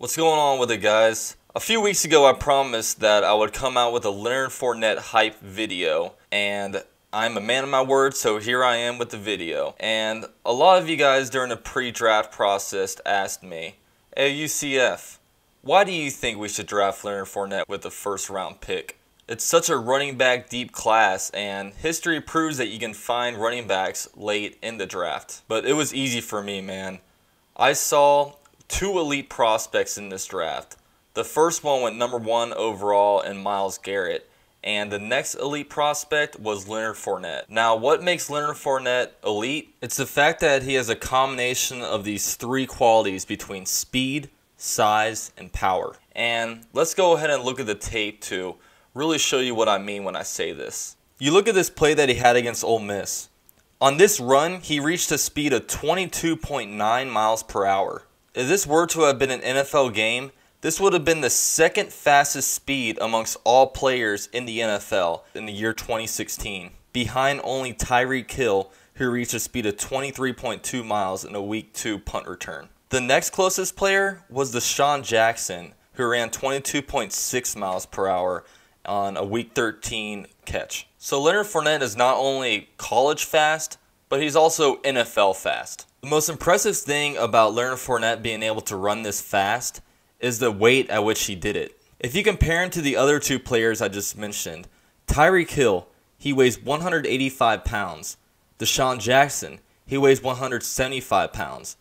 What's going on with it, guys? A few weeks ago I promised that I would come out with a Leonard Fournette hype video, and I'm a man of my word, so here I am with the video. And a lot of you guys during the pre-draft process asked me, "Hey UCF, why do you think we should draft Leonard Fournette with the first round pick? It's such a running back deep class, and history proves that you can find running backs late in the draft." But it was easy for me, man. I saw two elite prospects in this draft. The first one went number 1 overall in Myles Garrett, and the next elite prospect was Leonard Fournette. Now, what makes Leonard Fournette elite? It's the fact that he has a combination of these three qualities between speed, size, and power. And let's go ahead and look at the tape to really show you what I mean when I say this. You look at this play that he had against Ole Miss. On this run, he reached a speed of 22.9 miles per hour. If this were to have been an NFL game, this would have been the second fastest speed amongst all players in the NFL in the year 2016, behind only Tyreek Hill, who reached a speed of 23.2 miles in a Week 2 punt return. The next closest player was Deshaun Jackson, who ran 22.6 miles per hour on a Week 13 catch. So Leonard Fournette is not only college fast, but he's also NFL fast. The most impressive thing about Leonard Fournette being able to run this fast is the weight at which he did it. If you compare him to the other two players I just mentioned, Tyreek Hill, he weighs 185 pounds. Deshaun Jackson, he weighs 175 pounds.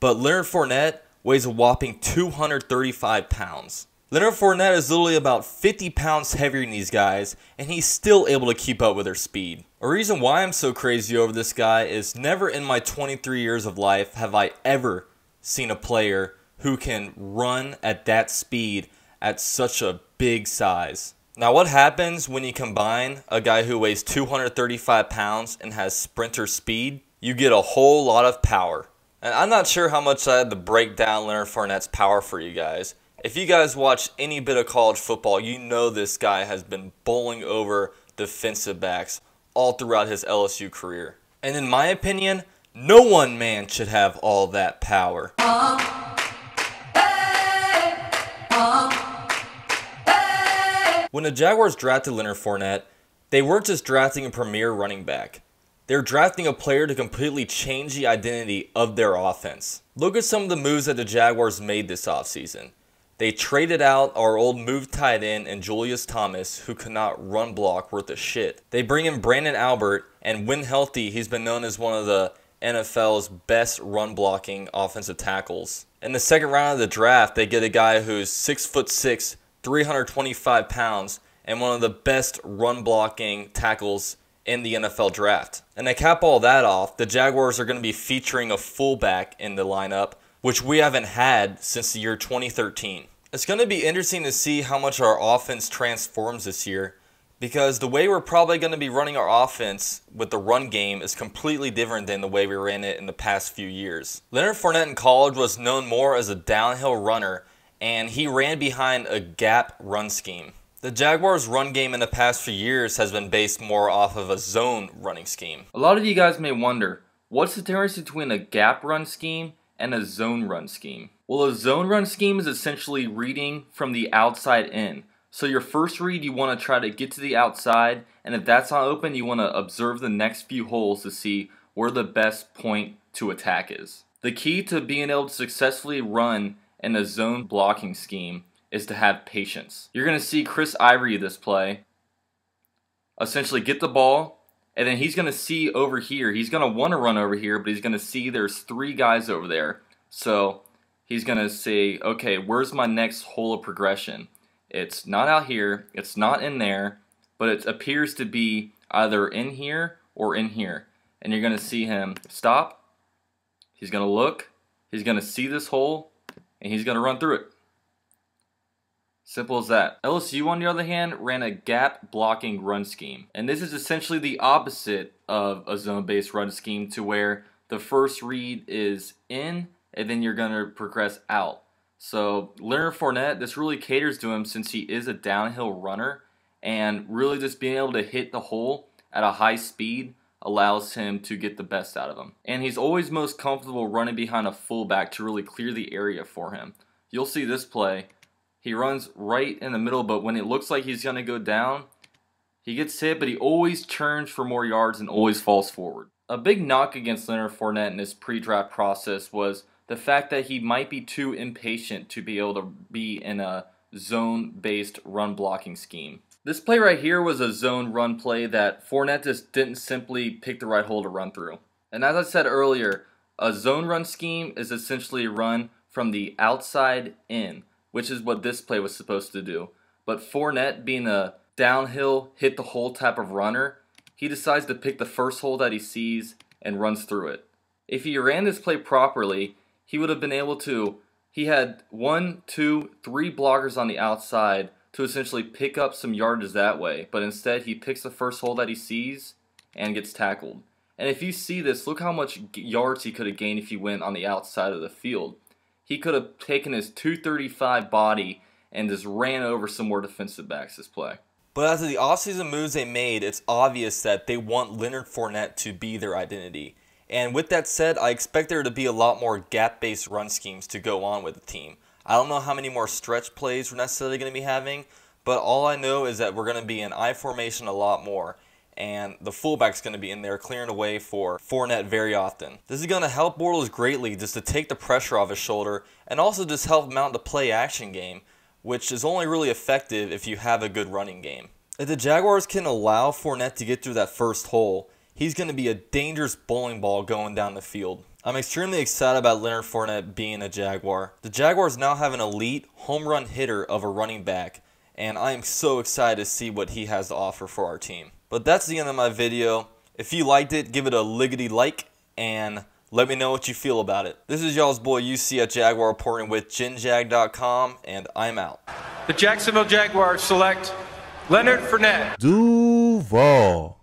But Leonard Fournette weighs a whopping 235 pounds. Leonard Fournette is literally about 50 pounds heavier than these guys, and he's still able to keep up with their speed. A reason why I'm so crazy over this guy is never in my 23 years of life have I ever seen a player who can run at that speed at such a big size. Now, what happens when you combine a guy who weighs 235 pounds and has sprinter speed? You get a whole lot of power. And I'm not sure how much I had to break down Leonard Fournette's power for you guys. If you guys watch any bit of college football, you know this guy has been bowling over defensive backs all throughout his LSU career. And in my opinion, no one man should have all that power. When the Jaguars drafted Leonard Fournette, they weren't just drafting a premier running back. They were drafting a player to completely change the identity of their offense. Look at some of the moves that the Jaguars made this offseason. They traded out our old move tight end and Julius Thomas, who could not run block worth a shit. They bring in Brandon Albert, and when healthy, he's been known as one of the NFL's best run blocking offensive tackles. In the second round of the draft, they get a guy who's 6'6", 325 pounds, and one of the best run blocking tackles in the NFL draft. And to cap all that off, the Jaguars are going to be featuring a fullback in the lineup, which we haven't had since the year 2013. It's going to be interesting to see how much our offense transforms this year, because the way we're probably going to be running our offense with the run game is completely different than the way we ran it in the past few years. Leonard Fournette in college was known more as a downhill runner, and he ran behind a gap run scheme. The Jaguars' run game in the past few years has been based more off of a zone running scheme. A lot of you guys may wonder, what's the difference between a gap run scheme and a zone run scheme? Well, a zone run scheme is essentially reading from the outside in. So your first read, you want to try to get to the outside, and if that's not open, you want to observe the next few holes to see where the best point to attack is. The key to being able to successfully run in a zone blocking scheme is to have patience. You're going to see Chris Ivory this play essentially get the ball, and then he's going to see over here. He's going to want to run over here, but he's going to see there's 3 guys over there. So he's going to say, okay, where's my next hole of progression? It's not out here. It's not in there. But it appears to be either in here or in here. And you're going to see him stop. He's going to look. He's going to see this hole. And he's going to run through it. Simple as that. LSU, on the other hand, ran a gap blocking run scheme. And this is essentially the opposite of a zone-based run scheme, to where the first read is in and then you're going to progress out. So Leonard Fournette, this really caters to him since he is a downhill runner, and really just being able to hit the hole at a high speed allows him to get the best out of him. And he's always most comfortable running behind a fullback to really clear the area for him. You'll see this play. He runs right in the middle, but when it looks like he's going to go down, he gets hit, but he always turns for more yards and always falls forward. A big knock against Leonard Fournette in his pre-draft process was the fact that he might be too impatient to be able to be in a zone-based run blocking scheme. This play right here was a zone run play that Fournette just didn't simply pick the right hole to run through. And as I said earlier, a zone run scheme is essentially a run from the outside in, which is what this play was supposed to do. But Fournette, being a downhill, hit the hole type of runner, he decides to pick the first hole that he sees and runs through it. If he ran this play properly, he would have been able to, he had 1, 2, 3 blockers on the outside to essentially pick up some yardage that way. But instead, he picks the first hole that he sees and gets tackled. And if you see this, look how much yards he could have gained if he went on the outside of the field. He could have taken his 235 body and just ran over some more defensive backs this play. But as of the offseason moves they made, it's obvious that they want Leonard Fournette to be their identity. And with that said, I expect there to be a lot more gap-based run schemes to go on with the team. I don't know how many more stretch plays we're necessarily going to be having, but all I know is that we're going to be in I formation a lot more. And the fullback's going to be in there clearing away for Fournette very often. This is going to help Bortles greatly just to take the pressure off his shoulder and also just help mount the play-action game, which is only really effective if you have a good running game. If the Jaguars can allow Fournette to get through that first hole, he's going to be a dangerous bowling ball going down the field. I'm extremely excited about Leonard Fournette being a Jaguar. The Jaguars now have an elite home run hitter of a running back, and I am so excited to see what he has to offer for our team. But that's the end of my video. If you liked it, give it a liggity like, and let me know what you feel about it. This is y'all's boy UCF Jaguar reporting with GenJag.com, and I'm out. The Jacksonville Jaguars select Leonard Fournette. Duval.